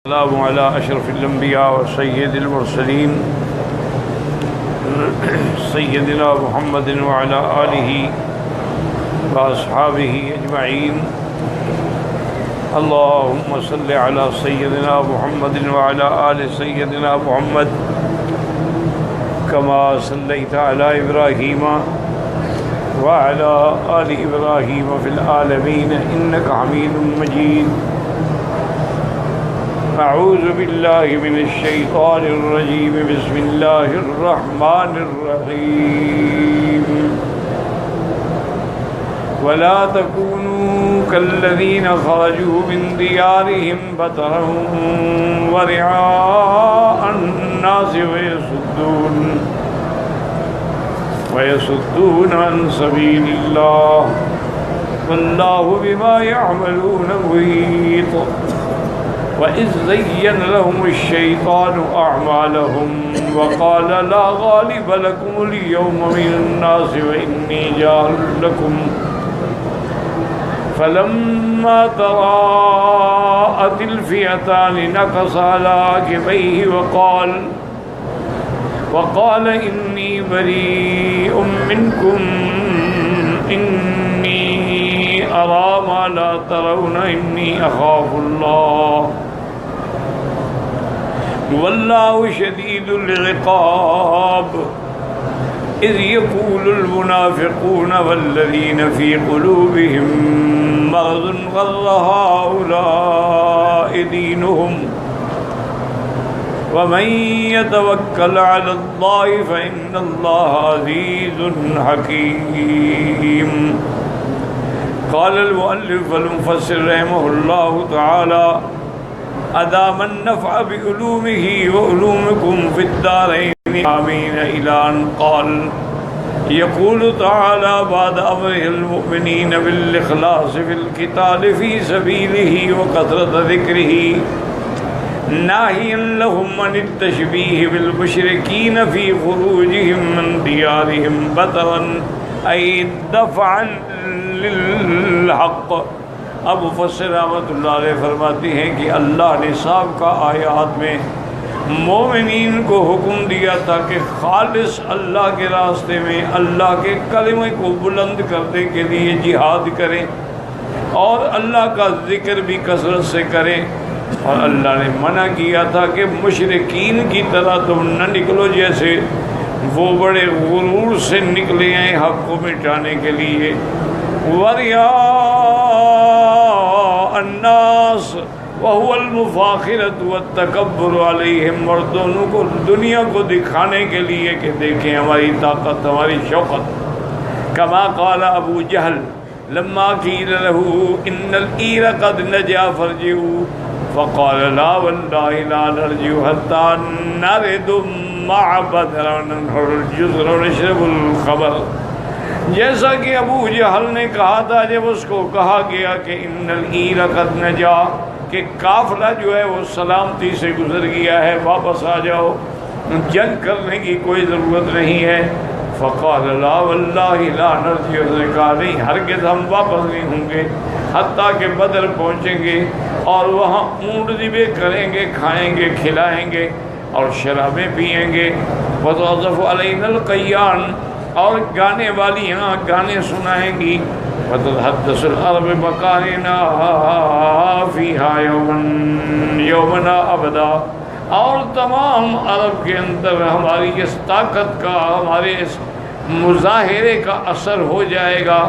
السلام على أشرف الأنبياء وسيد المرسلين سيدنا محمد وعلى آله وأصحابه أجمعين. اللهم صل على سيدنا محمد وعلى آل سيدنا محمد كما صليت على إبراهيم وعلى آل إبراهيم في العالمين إنك حميد مجيد. أعوذ بالله من الشيطان الرجيم. بسم الله الرحمن الرحيم. ولا تكونوا كالذين خرجوا من ديارهم بطرا ورعاء الناس ويصدون عن سبيل الله والله بما يعملون محيط. وَإِذْ زَيَّنَ لَهُمُ الشَّيْطَانُ أَعْمَالَهُمْ وَقَالَ لَا غَالِبَ لَكُمُ الْيَوْمَ مِنَ النَّاسِ وَإِنِّي جَارٌ لَكُمْ فَلَمَّا تَرَاءَتِ الْفِئَتَانِ نَكَصَ عَلَى عَقِبَيْهِ وَقَالَ إِنِّي بَرِيءٌ مِّنكُمْ إِنِّي أَرَى مَا لَا تَرَوْنَ إِنِّي أَخَافُ اللَّهَ وَاللَّهُ شَدِيدُ الْعِقَابِ. إِذْ يَقُولُ الْمُنَافِقُونَ وَالَّذِينَ فِي قُلُوبِهِم مَّرَضٌ غَرَّ هَٰؤُلَاءِ دِينُهُمْ وَمَن يَتَوَكَّلْ عَلَى اللَّهِ فَإِنَّ اللَّهَ عَزِيزٌ حَكِيمٌ. قال المؤلف والمفسر رحمه الله تعالى أدام النفع بعلومه وعلومكم في الدارين آمين إلى أن قال يقول تعالى بعد أمره المؤمنين بالإخلاص في القتال في سبيله وكثرة ذكره ناهيا لهم عن التشبيه بالمشركين في خروجهم من ديارهم بطرا أي دفعا للحق. اب مفسر رحمۃ اللہ علیہ فرماتے ہیں کہ اللہ نے سابقہ آیات میں مومنین کو حکم دیا تھا کہ خالص اللہ کے راستے میں اللہ کے کلمے کو بلند کرنے کے لیے جہاد کریں اور اللہ کا ذکر بھی کثرت سے کریں. اور اللہ نے منع کیا تھا کہ مشرکین کی طرح تم نہ نکلو جیسے وہ بڑے غرور سے نکلے ہیں حق کو مٹانے کے لیے. وَرِيَاءَ النَّاسِ وَهُوَ الْمُفَاخِرَةُ وَالتَّكَبُّرُ عَلَيْهِمْ. اور دونوں کو دنیا کو دکھانے کے لیے کہ دیکھیں ہماری طاقت ہماری شوقت. كما قال ابو جہل لما قيل له ان العير قد نجا فارجعوا فقال لا والله لا نرجع حتى نرد مع بدر وننحر الجزر ونشرب الخمر. جیسا کہ ابو جہل نے کہا تھا جب اس کو کہا گیا کہ ان العیر قد نجا کہ قافلہ جو ہے وہ سلامتی سے گزر گیا ہے واپس آ جاؤ جنگ کرنے کی کوئی ضرورت نہیں ہے. فقال لا واللہ لا نرجع. نے کہا نہیں ہرگز ہم واپس نہیں ہوں گے حتیٰ کہ بدر پہنچیں گے اور وہاں اونٹ ذبح کریں گے کھائیں گے کھلائیں گے اور شرابیں پئیں گے. وتعزف علینا القیان. اور گانے والی یہاں گانے سنائیں گی. وتحدث العرب مکاننا فیہا یومنا ابدا. اور تمام عرب کے اندر ہماری اس طاقت کا ہمارے اس مظاہرے کا اثر ہو جائے گا.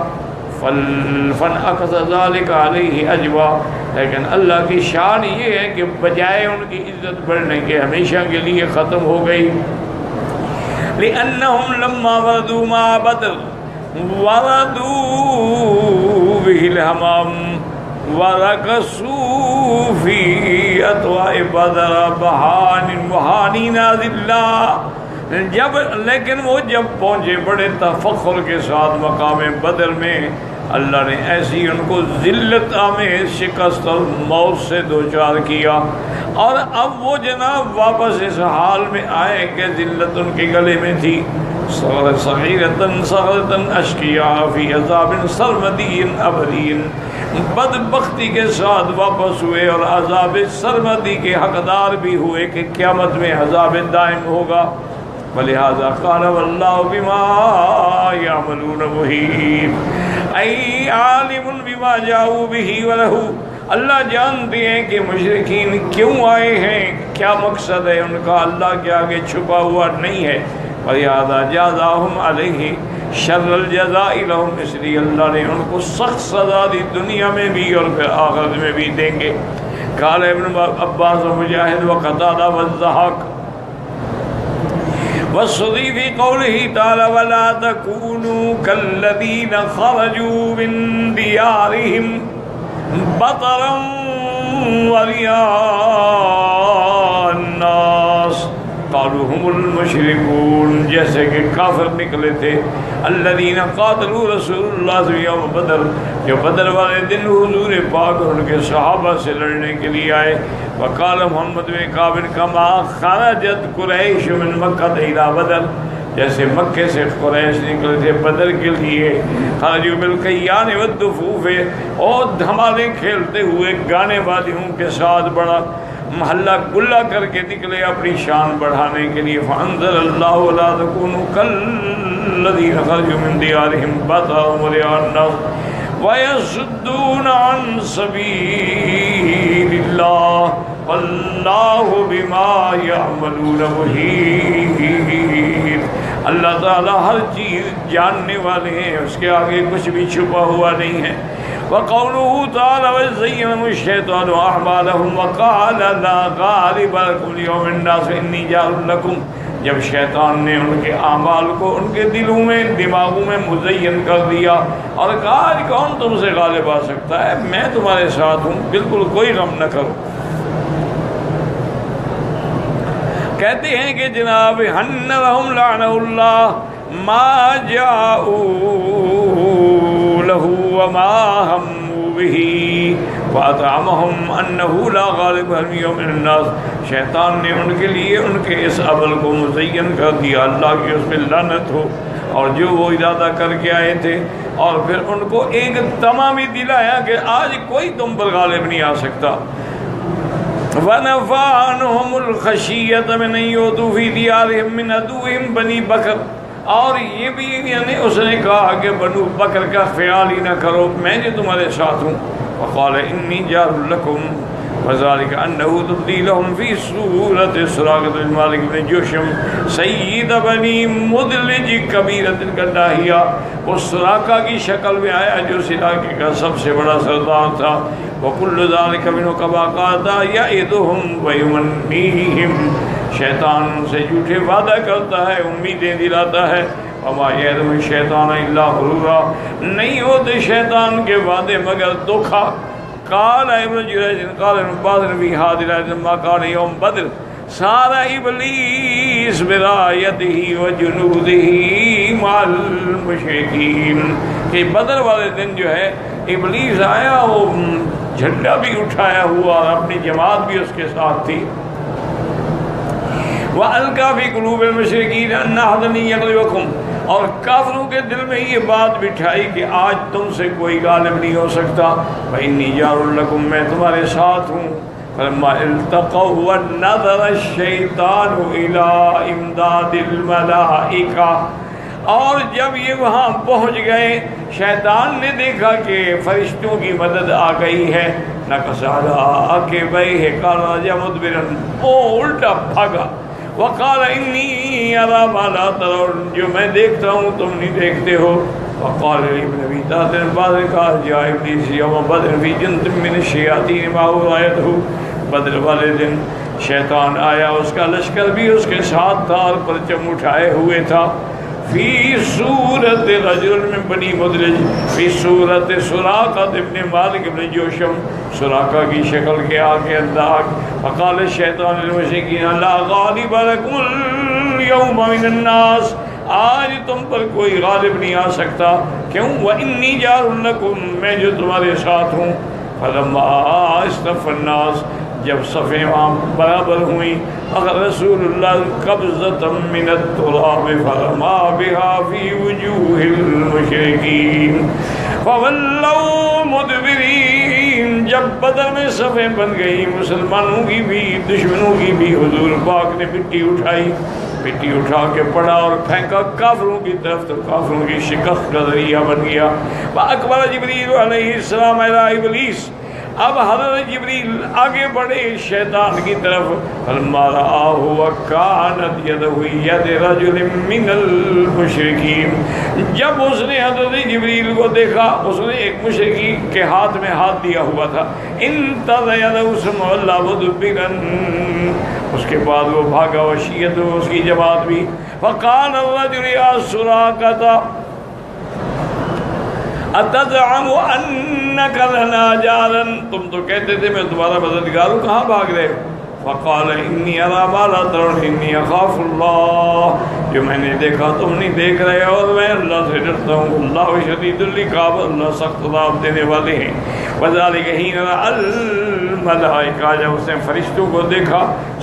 فَنْأَخَذَ ذَلِكَ عَلَيْهِ أَجْوَى. لیکن اللہ کی شان یہ ہے کہ بجائے ان کی عزت بڑھنے کے ہمیشہ کے لیے ختم ہو گئی. لِأَنَّهُمْ لَمَّا وَرَدُوا مَعَ بَدْرٍ وَرَدُوا بِهِ الْهَمَامُ وَرَقَصُوا فِي أَطْوَاءِ بَدْرَ بَحَانِينَ ذِلًّا. لیکن وہ جب پہنچے بڑے تفخر کے ساتھ مقام بدر میں اللہ نے ایسی ان کو ذلت آمیز شکست اور موت سے دوچار کیا. اور اب وہ جناب واپس اس حال میں آئے کہ ذلت ان کے گلے میں تھی. صغیرۃ صغیرۃ اشقیاء فی عذاب سرمدی ابدی بدبختی کے ساتھ واپس ہوئے اور عذاب سرمدی کے حقدار بھی ہوئے کہ قیامت میں عذاب دائم ہوگا. ولہذا قال واللہ بما یعملون محیط ای عالم بما جاؤوا بہ ولہ. اللہ جانتے ہیں کہ مشرکین کیوں آئے ہیں، کیا مقصد ہے ان کا، اللہ کے آگے چھپا ہوا نہیں ہے. ولہذا جازاہم علیہ شر الجزاء لہم، اس لیے اللہ نے ان کو سخت سزا دی دنیا میں بھی اور پھر آخرت میں بھی دیں گے. قال ابن عباس و مجاہد و قتادہ والضحاک والسدی فی قولہ تعالی ولا تکونوا کالذین خرجوا من دیارہم بطرا ورئاء الناس قالوا هم المشركون، جیسے کہ کافر نکلے تھے الذین قاتلوا رسول اللہ یوم بدر، جو بدر والے دن حضور پاک اور ان کے صحابہ سے لڑنے کے لیے آئے. وقال محمد بن کعب کما خرجت قریش من مکہ الی بدر، جیسے مکے سے قریش نکلے تھے بدر کے لیے. خرجوا بالکیان والدفوف، اور دھمالے کھیلتے ہوئے گانے والیوں کے ساتھ بڑا محلہ گلہ کر کے نکلے اپنی شان بڑھانے کے لیے. فانزل اللہ لا تکونوا کالذین خرجوا من دیارہم بطرا ورئاء الناس ویصدون عن سبیل اللہ واللہ بما یعملون محیط. اللہ تعالیٰ ہر چیز جاننے والے ہیں، اس کے آگے کچھ بھی چھپا ہوا نہیں ہے. وقوله تعالى وزين الشيطان أعمالهم وقال لا غالب لكم اليوم من الناس إني جاعل لكم، جب شیطان نے ان کے اعمال کو ان کے دلوں میں دماغوں میں مزین کر دیا اور کہا آج کون تم سے غالب آ سکتا ہے، میں تمہارے ساتھ ہوں، بالکل کوئی غم نہ کرو. کہتے ہیں کہ جناب حنرہم لعنہ اللہ ما جاؤوا لہ وما ہموا بہ فاطعمہم انہ لا غالب اليوم من الناس. شیطان نے ان کے لیے ان کے اس عمل کو مزین کر دیا، اللہ کی اس پہ لعنت ہو، اور جو وہ ارادہ کر کے آئے تھے، اور پھر ان کو ایک تمامی دلایا کہ آج کوئی تم پر غالب نہیں آ سکتا. وَنَفَى عَنْهُمُ الْخَشِيَّةَ مِنْ أَنْ يُؤْتُوا فِي دِيَارِهِمْ مِنْ عَدُوِّهِمْ بَنِي بکر، اور یہ بھی یعنی اس نے کہا کہ بنو بکر کا خیال ہی نہ کرو، میں جو تمہارے ساتھ ہوں. وقال انی جار لکم وذلك انه تبدی لهم فی صورت سراقۃ بن مالک بن جوشم سید بنی مدلج کبیرۃ القداہیہ. وہ سراقہ کی شکل میں آیا جو اس علاقے کا سب سے بڑا سردار تھا. وکل ذلک منه كما قال یعدهم ویمنیہم، شیطان ان سے جھوٹے وعدہ کرتا ہے، امیدیں دلاتا ہے. وما یعدهم الشیطان الا غرورا، نہیں ہوتے شیطان کے وعدے مگر دھوکا. قال ابن جریج قال ابن عباس فی هذه الآیۃ ما كان یوم بدر سار ابلیس برایتہ وجنودہ مع المشرکین، کہ بدر والے دن جو ہے ابلیس آیا، وہ جھنڈا بھی اٹھایا ہوا اور اپنی جماعت بھی اس کے ساتھ تھی. وَأَلْقَى فِي قُلُوبِ الْمُشْرِكِينَ أَنَّ أَحَدًا يَغْلِبَكُمْ، اور کافروں کے دل میں یہ بات بٹھائی کہ آج تم سے کوئی غالب نہیں ہو سکتا. وَإِنِّي جَارٌ لَكُمْ، میں تمہارے ساتھ ہوں. فَلَمَّا الْتَقَوْا وَنَظَرَ الشَّيْطَانُ إِلَىٰ إِمْدَادِ الْمَلَائِكَةِ، اور جب یہ وہاں پہنچ گئے شیطان نے دیکھا کہ فرشتوں کی مدد آ گئی ہے. نَقَصَ عَلَىٰ عَقِبَيْهِ قَالَ رَجَعَ مُدْبِرًا، وہ الٹا بھاگا. وقال انی ارى ما لا ترون، جو میں دیکھتا ہوں تم نہیں دیکھتے ہو. وقال ابن ابی طاہر بعد قال جاء ابلیس یوم بدر فی جند من الشیاطین معه رایته، بدر والے دن شیطان آیا، اس کا لشکر بھی اس کے ساتھ تھا اور پرچم اٹھائے ہوئے تھا. فی صورت رجل من بنی مدلج، فی صورت سراقۃ ابن مالک ابن جوشم، سراقہ کی شکل کے آگے انداز. فقال الشیطان للمشرکین لا غالب لکم اليوم من الناس، آج تم پر کوئی غالب نہیں آ سکتا. کیوں؟ وانی جار لکم، میں جو تمہارے ساتھ ہوں. فلما اصطف الناس، جب صفیں وہاں برابر ہوئیں، اگر رسول اللہ قبضۃ من التراب فرما بها فی وجوہ المشرکین فولوا مدبرین. جب بدر میں صفیں بن گئی مسلمانوں کی بھی دشمنوں کی بھی، حضور پاک نے مٹی اٹھائی، مٹی اٹھا کے پڑا اور پھینکا کافروں کی طرف، تو کافروں کی شکست کا ذریعہ بن گیا۔ وَأَقْبَلَ جبریل علیہ السلام إِلَىٰ إِبْلِيسَ، اب حضرت جبریل آگے بڑھے شیطان کی طرف، فَلَمَّا رَآهُ وَكَانَتْ يَدُهُ يَدِ رَجُلٍ مِّنَ الْمُشْرِكِينَ، جب اس نے حضرت جبریل کو دیکھا، اس نے ایک مشرکی کے ہاتھ میں ہاتھ دیا ہوا تھا، انتظر يَدَهُ ثُمَّ وَلَّىٰ مُدْبِرًا، اس کے بعد وہ بھاگا، وشیت اس کی جماعت بھی، فَقَالَ الرَّجُلُ يَا سُرَاقَةَ اتزعم انک لنا جارا، تم تو کہتے تھے میں تمہارا مددگار ہوں، کہاں بھاگ رہے ہو؟ فقال انی ارى ما لا ترون انی اخاف اللہ، جو میں نے دیکھا تم نہیں دیکھ رہے، اور میں اللہ سے ڈرتا ہوں، اللہ شدید العقاب، اللہ سخت عذاب دینے والے ہیں۔ وذلک حین رأى الملائکہ، جب اس نے فرشتوں کو دیکھا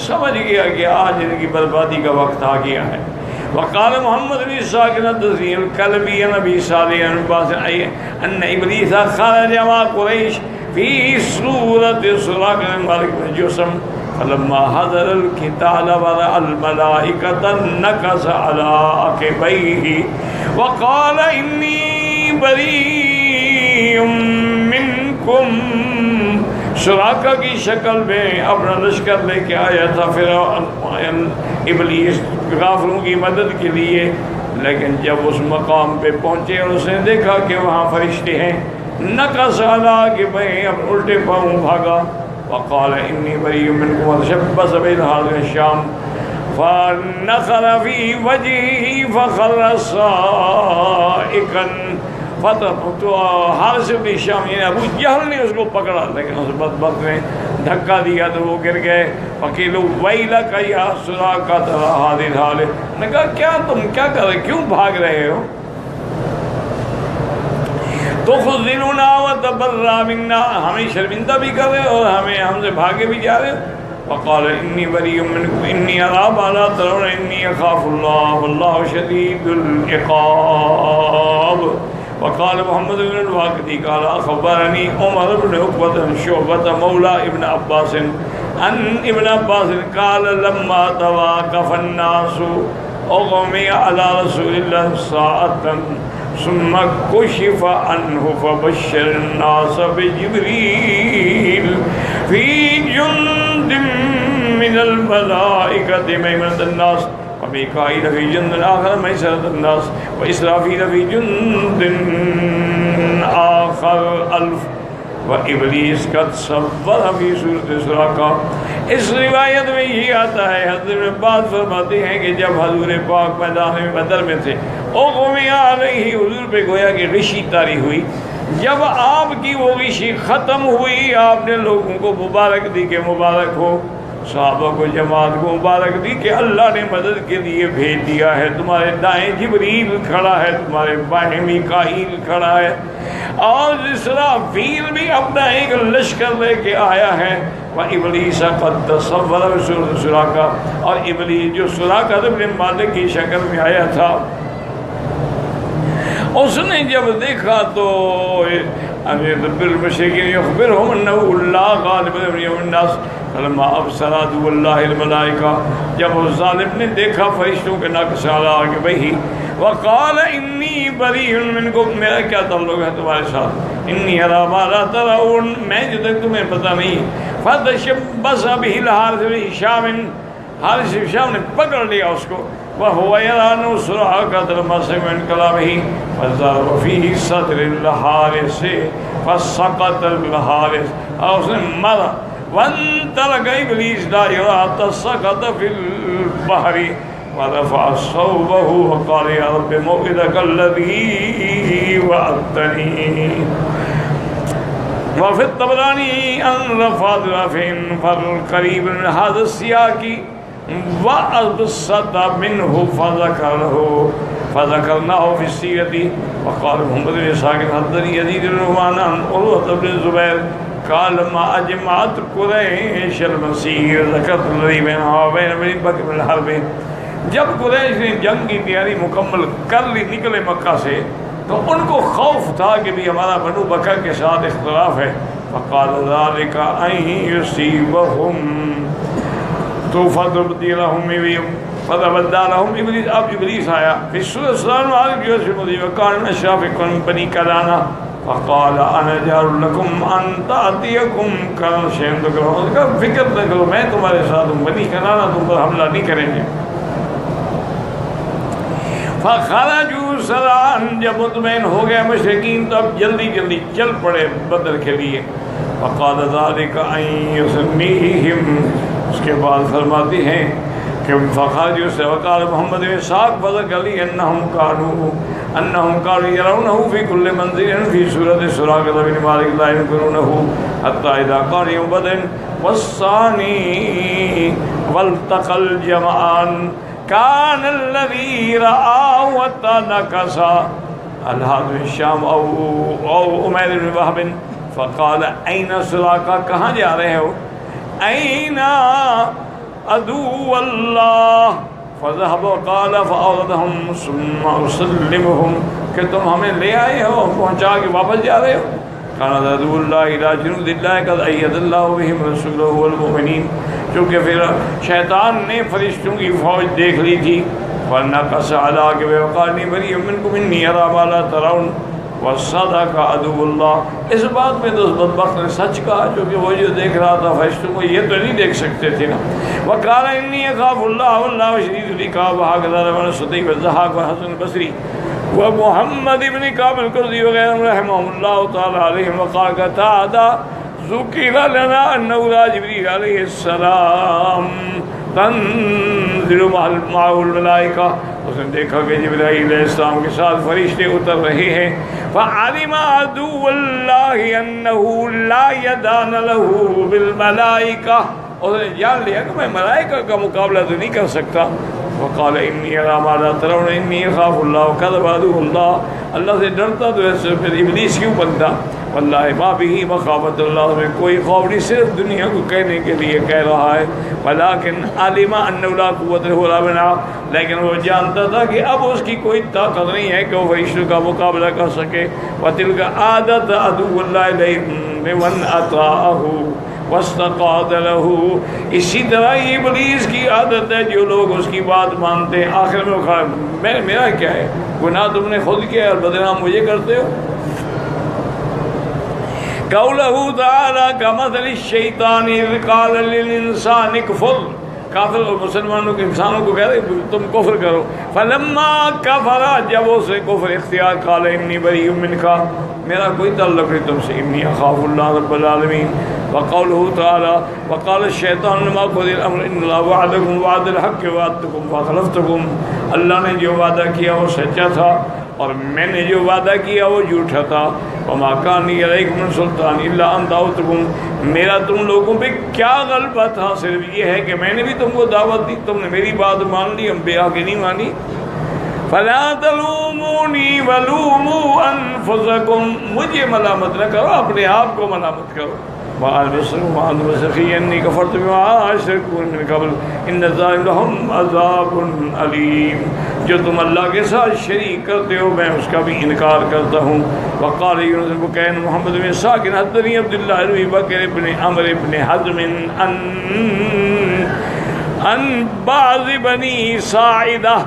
سمجھ گیا کہ آج ان کی بربادی کا وقت آ گیا ہے۔ وقال محمد بن اسحاق الدزی الکلبی عن ابی صالح عن عباس ان ابلیس خرج مع قریش فی صورت سراق بن مالک بن جسم، فلما حضر القتال ورأى الملائکة نکص علی عقبیہ وقال انی بریء منکم، سراقہ کی شکل میں اپنا لشکر لے کے آیا تھا پھر ابلیس کافروں کی مدد کے لیے، لیکن جب اس مقام پہ پہنچے اور اس نے دیکھا کہ وہاں فرشتے ہیں، نکص علی کہ میں اب الٹے پاؤں بھاگا، وقال انی بریء منکم وتشبث بالحارث الشام فنخر فی وجهه فخر صائقا، تو حارث بن شام یعنی ابو جہل نے اس کو پکڑا، لیکن اس بدبخت نے دھکا دیا تو وہ گر گئے۔ وقیل ویلک یا سراقہ هذه الحال، نے کہا کیا تم کیا کر رہے، کیوں بھاگ رہے ہو؟ تخذلنا وتبرأ منا، ہمیں شرمندہ بھی کر رہے ہو اور ہم سے بھاگے بھی جا رہے ہو۔ وقال انی بریء منکم انی ارى ما لا ترون انی اخاف اللہ واللہ شدید العقاب۔ وقال محمد بن الواقدی قال اخبرنی عمر بن عقبة شعبة مولى ابن عباس ان ابن عباس قال لما تواقف الناس اغمی علی رسول اللہ ساعة ثم کشف عنہ فبشر الناس بجبریل فی جند من الملائکة میمنة الناس ومیکائیل فی جند آخر میسرة الناس واسرافیل فی جند آخر الف وابلیس قد صور فی صورت سراقہ۔ اس روایت میں یہ آتا ہے، حضرت عباس فرماتے ہیں کہ جب حضور پاک میدان بدر میں تھے، اغمی علیہ، حضور پہ گویا کہ غشی طاری ہوئی، جب آپ کی وہ غشی ختم ہوئی آپ نے لوگوں کو مبارک دی کہ مبارک ہو، صحابہ کو جماعت کو مبارک دی کہ اللہ نے مدد کے لیے بھیج دیا ہے، تمہارے دائیں جبریل کھڑا ہے، تمہارے بائیں میکائیل کھڑا ہے، اور اسرافیل بھی اپنا ایک لشکر لے کے آیا ہے۔ وَإِبْلِيسَ قَدْ تَصَوَّرَ بِصُورَةِ سُرَاقَةَ، اور ابلیس جو سراقہ بن مالک کی شکل میں آیا تھا، اس نے جب دیکھا تو بالمشرکین یخبرہم انہ اللہ غالب یوم الناس فلما ابصر عدو اللہ الملائکہ، جب اس ظالم نے دیکھا فرشتوں کے نقص علی عقبیہ وقال انی بریء منکم، میرا کیا تعلق ہے تمہارے ساتھ، انی اری ما لا ترون، میں جو تک تمہیں پتہ نہیں، فتشبث بہ الحارث بن ہشام، حارث بن ہشام نے پکڑ لیا اس کو، وهو يرى سراقة المسلم من كلامه فضرب فيه صدر الحارث فسقط الحارث، اور اس نے مارا، وانطلق ابلیس لا يرى حتى سقط في البحر ورفع صوبه وقال يا رب موعدك الذي وعدتني۔ وفي الطبراني ان رفع رافع فالقريب من هذا السياق وأبسط منه فذكرناه في السيرة۔ وقال محمد بن اسحاق حدثني يزيد بن رومان عن عروة بن الزبير قال ما أجمعت قريش المسير ذكرت الذي بينها وبين بني بكر بن الحرب، جب قریش نے جنگ کی تیاری مکمل کر لی نکلے مکہ سے، تو ان کو خوف تھا کہ بھی ہمارا بنو بکر کے ساتھ اختلاف ہے، فقال ذلك أن يصيبهم تو فَتَبَدَّلَهُمْ ابلیس. اب ابلیس آیا فی صورت سلام علیکم جو سے مدی وقال اشرافکم بنی کلانا فقال انا جار لکم ان تأتیکم کل شہم تو کرو فکر نہ کرو میں تمہارے ساتھ ہوں، بنی کلانا تم پر حملہ نہیں کریں گے. فخرجوا سرعان، جب مطمئن ہو گئے مشرکین تو اب جلدی جلدی چل پڑے بدر کے لیے. فقال ذلك ان يسميهم، اس کے بعد فرماتی ہیں کہ فخرجوا سے وقال محمد بن اسحاق فذكر لي انهم كانوا يرونه في كل منزل في سورة سراقة بن مالك لا ينكرونه حتى إذا كان يوم بدر والثاني والتقى الجمعان كان الذي رآه وتنكس الهاد بن الشام او عمیر بن وهب فقال أين سراقة، کہاں جا رہے ہو؟ أين عدو اللہ؟ فذهب وقال فأوردهم ثم أسلمهم، کہ تم ہمیں لے آئے ہو پہنچا کے واپس جا رہے ہو. كان عدو اللہ إلى جنود اللہ قد أيد الله بهم رسوله والمؤمنين، چونکہ پھر شیطان نے فرشتوں کی فوج دیکھ لی تھی. فنقص على عقبه وقال إني بريء منكم إني أرى ما لا ترون وصدق عدو اللہ. اس بات میں تو اس بدبخت نے سچ کہا، جو کہ وہ جو دیکھ رہا تھا فرشتوں کو یہ تو نہیں دیکھ سکتے تھے نا. وقال انی اخاف اللہ واللہ شدید العقاب وهكذا رواه صدیق والضحاک والحسن البصری ومحمد بن کعب القرظی وغیرہ رحمهم اللہ تعالی علیہم. وقال قتادہ ذکر لنا انه لا جبریل علیہ السلام تنزل معه الملائکہ، اس نے دیکھا کہ جبرائیل علیہ السلام کے ساتھ فرشتے اتر رہے ہیں. فعلم عدو اللہ انه لا يدان له بالملائکہ، اس نے جان لیا کہ میں ملائکہ کا مقابلہ تو نہیں کر سکتا. وقال انی ارى ما لا ترون انی اخاف اللہ وكذب عدو اللہ. اللہ سے ڈرتا تو ایسے پھر ابلیس کیوں بنتا؟ واللہ ما به مخافت اللہ، میں کوئی خوف نہیں، صرف دنیا کو کہنے کے لیے کہہ رہا ہے. ولكن علم انه لا قوة له ولا منع، لیکن وہ جانتا تھا کہ اب اس کی کوئی طاقت نہیں ہے کہ وہ فرشتوں کا مقابلہ کر سکے. وتلك عادت عدو اللہ لمن اطاعه واستقاد له، اسی طرح یہ ابلیس کی عادت ہے جو لوگ اس کی بات مانتے ہیں آخر میں وہ میرا کیا ہے، گناہ تم نے خود کیا اور بدنام مجھے کرتے ہو. قوله تعالی كمثل الشیطان اذ قال للانسان اکفر، کافر اور مسلمانوں کے انسانوں کو کہہ رہے تم کفر کرو. فلما کفر، جب اسے کفر اختیار قال انی بریء منک، میرا کوئی تعلق نہیں تم سے، انی اخاف اللہ رب العالمین. وقوله تعالی وقال الشیطان لما قضی الامر ان اللہ وعدکم وعد الحق وعدتکم فاخلفتکم، اللہ نے جو وعدہ کیا وہ سچا تھا اور میں نے جو وعدہ کیا وہ جھوٹا تھا. وما کان لی علیکم من سلطان الا ان دعوتکم، میرا تم لوگوں پہ کیا غلبہ تھا، صرف یہ ہے کہ میں نے بھی تم کو دعوت دی، تم نے میری بات مان لی، انبیاء کی نہیں مانی. فلا تلومونی ولوموا انفسکم، مجھے ملامت نہ کرو، اپنے آپ کو ملامت کرو. وَأَنْ بِسَخِيَّ أَنِّي كَفَرْتُ بِمَا أَشْرَكْتُمْ مِنْ قَبْلُ إِنَّ الظَّالِمِينَ لَهُمْ عَذَابٌ أَلِيمٌ، جو تم اللہ کے ساتھ شریک کرتے ہو میں اس کا بھی انکار کرتا ہوں. وقال يونس بن بكير محمد بن اسحاق حدثني عبد الله بن بكر بن عمرو بن حزم عن بعض بني ساعدة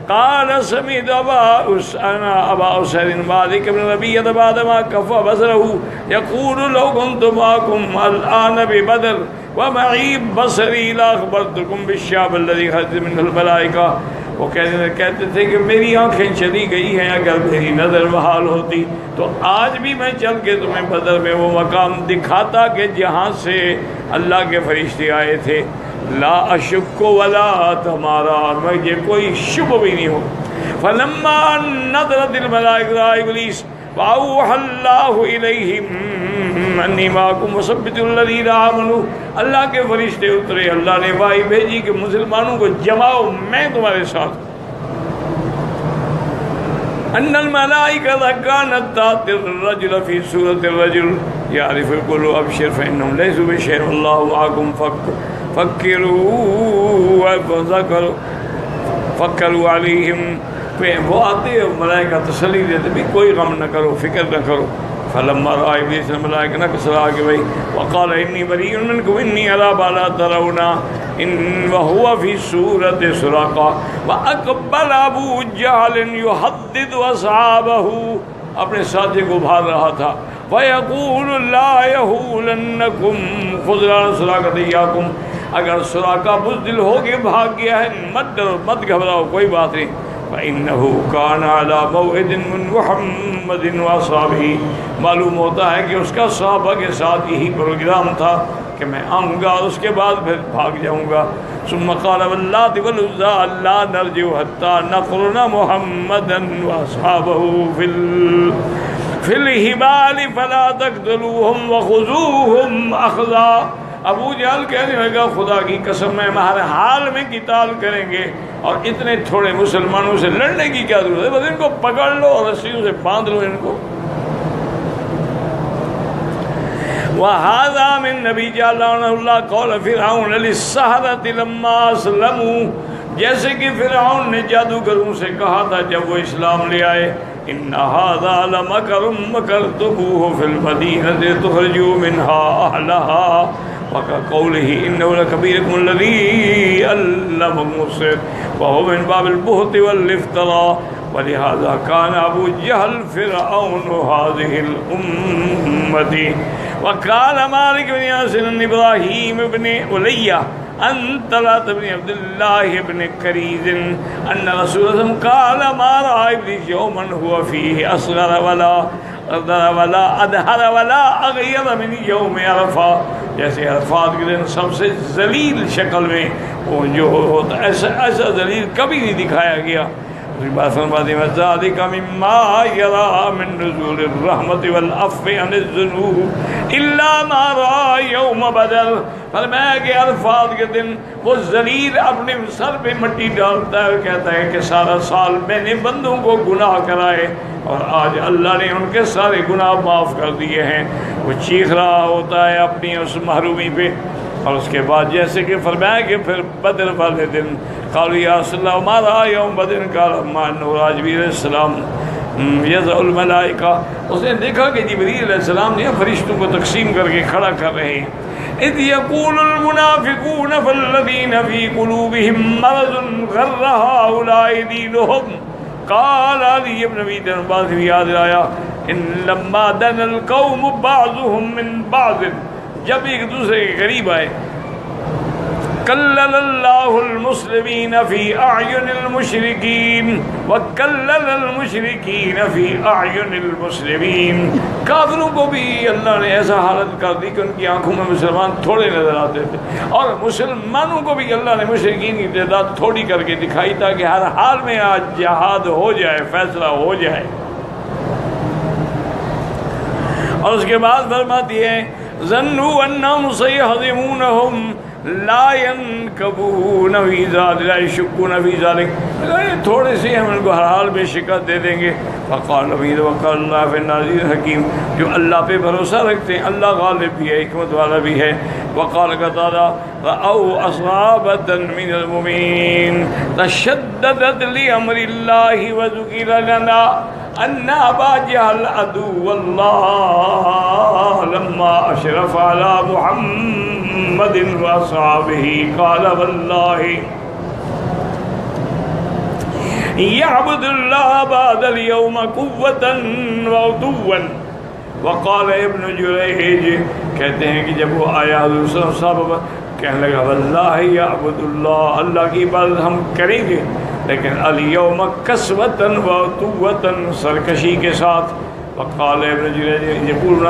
قال سمعت أبا أسد مالك بن ربيعة بعدما كف بصره يقول لو كنت معكم الآن ببدر ومعي بصري لأخبرتكم بالشعب الذي خرج منه الملائكة. وہ کہتے تھے کہ میری آنکھیں چلی گئی ہیں، اگر میری نظر بحال ہوتی تو آج بھی میں چل کے تمہیں بدر میں وہ مقام دکھاتا کہ جہاں سے اللہ کے فرشتے آئے تھے. لا اشک ولا تمارا، مجھے کوئی شک بھی نہیں ہو. فلما نظرت الملائکۃ ابلیس فاوحى اللہ الیہم انی معکم وثبتوا الذین آمنوا، اللہ کے فرشتے اترے، اللہ نے وحی بھیجی کہ مسلمانوں کو جماؤ، میں تمہارے ساتھ. ان الملائکۃ کانت تأتی الرجل فی صورۃ الرجل یعرف الکل ابشر فانہم لیسوا بشیء واللہ معکم فکروا علیہم. وہ آتے ملائکہ تسلی دیتے بھی کوئی غم نہ کرو، فکر نہ کرو، فلما رأى إبليس الملائكة نكسرها كبي وقال إني بريء منكم إني أرى ما لا ترون إن وهو في سورة سراقة وأقبل أبو جهل يحدث أصحابه اپنے ساتھی کو بھال رہا تھا وَيَقُولُ لَا يَهُولَنَّكُمْ خُذْرَانَ سُرَاقَةَ إِيَّاكُمْ اگر سراقہ بزدل ہو کے بھاگ گیا ہے مت ڈرو مت گھبراؤ کوئی بات نہیں فَإِنَّهُ كَانَ عَلَى مَوْعِدٍ مِّن مُحَمَّدٍ وَأَصْحَابِهِ معلوم ہوتا ہے کہ اس کا صحابہ کے ساتھ یہی پروگرام تھا کہ میں آؤں گا اور اس کے بعد پھر بھاگ جاؤں گا ثم قال واللات والعزى لا نرجع حتى نقرن محمدا واصحابه في الهبال فلا تقتلوهم وخذوهم اخذا ابو جہل کہنے لگا خدا کی قسم میں ہر حال میں قتال کریں گے اور اتنے تھوڑے مسلمانوں سے لڑنے کی کیا ضرورت ہے بس ان کو پکڑ لو اور رسیوں سے باندھ لو ان کو وَهَذَا مِن نبی جعلانہ اللہ قول فرعون لِلسَّحَرَةِ لَمَّا أَسْلَمُوا جیسے کہ فرعون نے جادوگروں سے کہا تھا جب وہ اسلام لے آئے إِنَّ هَذَا لَمَكَرٌ مَكَرْتُمُوهُ فِي الْمَدِينَةِ تُخْرِجُوا مِنْهَا أَهْلَهَا وَكَقَوْلِهِ إِنَّهُ لَكَبِيرُكُمُ الَّذِي عَلَّمَكُمُ السِّحْرَ وَهُوَ مِن بَابِ الْبُهْتِ وَالِافْتِرَاءِ ولهذا كان ابو جهل فرعون هذه الامه وقال مالك بن انس بن ابراهيم بن عليا ان طلحة بن عبد الله بن كريز ان رسول الله قال ما راى ابليس يوما هو فيه اصغر ولا ادهر ولا اغير من يوم عرفات جیسے عرفات کے دن سب سے ذلیل شکل میں وہ جو ہوتا ایسا ذلیل کبھی نہیں دکھایا گیا بات فرماتے ہیں ذالک مما یرا من نزول الرحمت والعفو عن الذنوب الا ما را یوم بدر فرمایا کہ عرفات کے دن وہ ذلیل اپنے سر پہ مٹی ڈالتا ہے اور کہتا ہے کہ سارا سال میں نے بندوں کو گناہ کرائے اور آج اللہ نے ان کے سارے گناہ معاف کر دیے ہیں وہ چیخ رہا ہوتا ہے اپنی اس محرومی پہ اور اس کے بعد جیسے کہ فرمایا کہ پھر بدر والے دن قالوا یا رسول اللہ ما رأى یوم بدر قال ما انه جبریل علیہ السلام یضع الملائکہ اس نے دیکھا کہ جبریل علیہ السلام نے فرشتوں کو تقسیم کر کے کھڑا کر رہے ہیں اذ یقول المنافقون فالذین فی قلوبهم مرض غر هؤلاء دینهم قال علی ابن ابی طالب یاد آیا ان لما دنا القوم بعضهم من بعض جب ایک دوسرے کے قریب آئے کلل اللہ المسلمین فی اعین المشرکین وکلل المشرکین فی اعین المسلمین کافروں کو بھی اللہ نے ایسا حالت کر دی کہ ان کی آنکھوں میں مسلمان تھوڑے نظر آتے تھے اور مسلمانوں کو بھی اللہ نے مشرکین کی تعداد تھوڑی کر کے دکھائی تاکہ ہر حال میں آج جہاد ہو جائے فیصلہ ہو جائے اور اس کے بعد فرماتی ہے ظنوا انهم سيهزمونهم لا ينكبون في ذلك لا يشكون في ذلك تھوڑے سے ہم ان کو ہر حال میں شکست دے دیں گے فقال امید وقال اللہ فی النازل حکیم جو اللہ پہ بھروسہ رکھتے ہیں اللہ غالب بھی ہے حکمت والا بھی ہے وقال قتادہ رأوا اصحابة من المؤمنين تشددت لأمر الله وذكر لنا ان ابا جہل عدو اللہ لما اشرف على محمد واصحابه قال والله يعبد الله بعد اليوم قوة وعدوا وقال ابن جریج کہتے ہیں کہ جب وہ آیا حضور صلی اللہ علیہ وسلم کہنے لگا واللہ یعبد اللہ اللہ کی عبادت ہم کریں گے لیکن الیوم کسوتاً وعطوتاً سرکشی کے ساتھ وقال ابن جریج یقول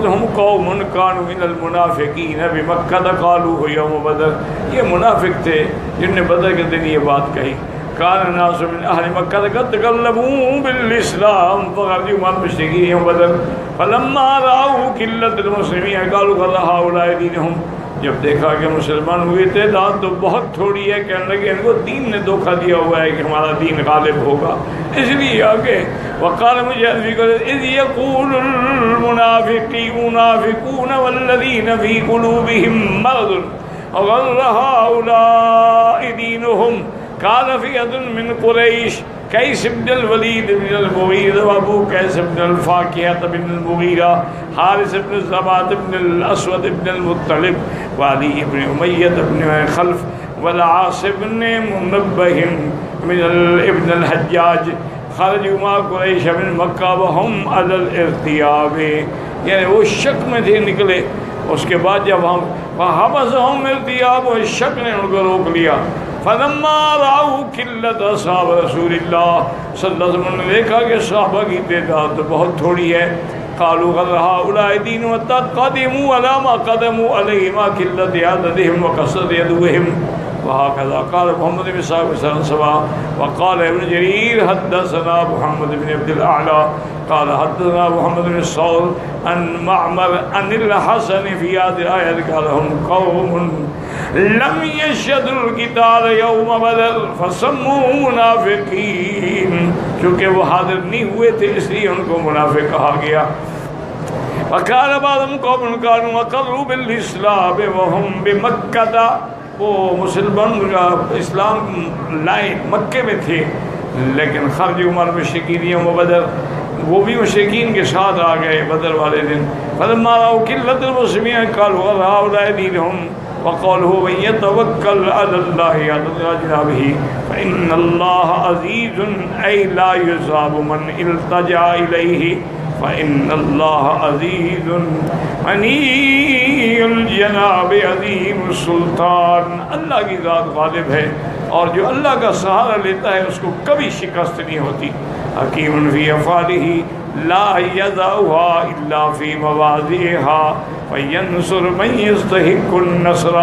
ہم قوم کانوا من المنافقین بمکہ قالوا یوم بدر یہ منافق تھے جن نے بدر کے دن یہ بات کہی کان الناس من اہل مکہ قد تکلموا بالاسلام فخرجوا من المشرکین یوم بدر فلما راوا قلة المسلمین قالوا هؤلاء دینهم جب دیکھا کہ مسلمان ہوئے تعداد تو بہت تھوڑی ہے کہنے لگے ان کو دین نے دھوکہ دیا ہوا ہے کہ ہمارا دین غالب ہوگا اس لیے آگے وقال مجاہد فی قلوبہم اذ یقول المنافقون والذین فی قلوبہم مرض غر هؤلاء دینهم قال فئة من قریش قیس بن الولید بن المغیرہ وابو قیس بن الفاکہۃ بن المغیرہ حارث بن زباد بن الاسود بن المطلب وعلی بن امیہ بن خلف والعاص بن منبہ من ابن الحجاج خرجوا مع قریش من مکہ وهم علی الارتیاب، یعنی وہ شک میں تھے نکلے. اس کے بعد جب ہم وحبسهم ارتیاب، اور شک نے ان کو روک لیا. فلما رأوا قلت اصحاب رسول اللہ صلی اللہ علیہ وسلم نے دیکھا کہ صحابہ کی تعداد تو بہت تھوڑی ہے. قالوا قد هؤلاء دين وقدموا على ما قدموا عليه مع قلة عددهم وكثرة عدوهم. وهكذا قال محمد بن سبا وقال ابن جرير حدثنا محمد بن عبد الأعلى قال حدثنا محمد بن الصول عن معمر عن الحسن في هذه الآية قال هم قوم لم يشهدوا القتال يوم بدر فسموا منافقين، چونکہ وہ حاضر نہیں ہوئے تھے اس لیے ان کو منافق کہا گیا. وقال بعضهم قوم كانوا أقروا بالإسلام وهم بمكة، وہ مسلمان کا اسلام لائے مکے میں تھے لیکن خرج عمر مشرکین یوم بدر، وہ بھی مشرکین کے ساتھ آ گئے بدر والے دن. فلما رأوا قلة المسلمين قالوا هؤلاء دينهم وقالوا من يتوكل على الله على جنابه فإن الله عزيز أي لا يصاب من التجأ إليه فإن الله عزيز منی الجناب عظیم السلطان. اللہ کی ذات غالب ہے اور جو اللہ کا سہارا لیتا ہے اس کو کبھی شکست نہیں ہوتی. حکیم فی افعالہ لا یضعها الا فی مواضعها فینصر من یستحق النصر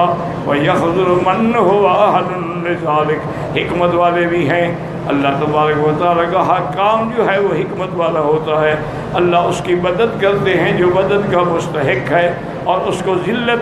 ویخذل من هو اہل لذلک. حکمت والے بھی ہیں. اللہ تبارک و تعالیٰ کا ہر کام جو ہے وہ حکمت والا ہوتا ہے. اللہ اس کی مدد کرتے ہیں جو مدد کا مستحق ہے اور اس کو ذلت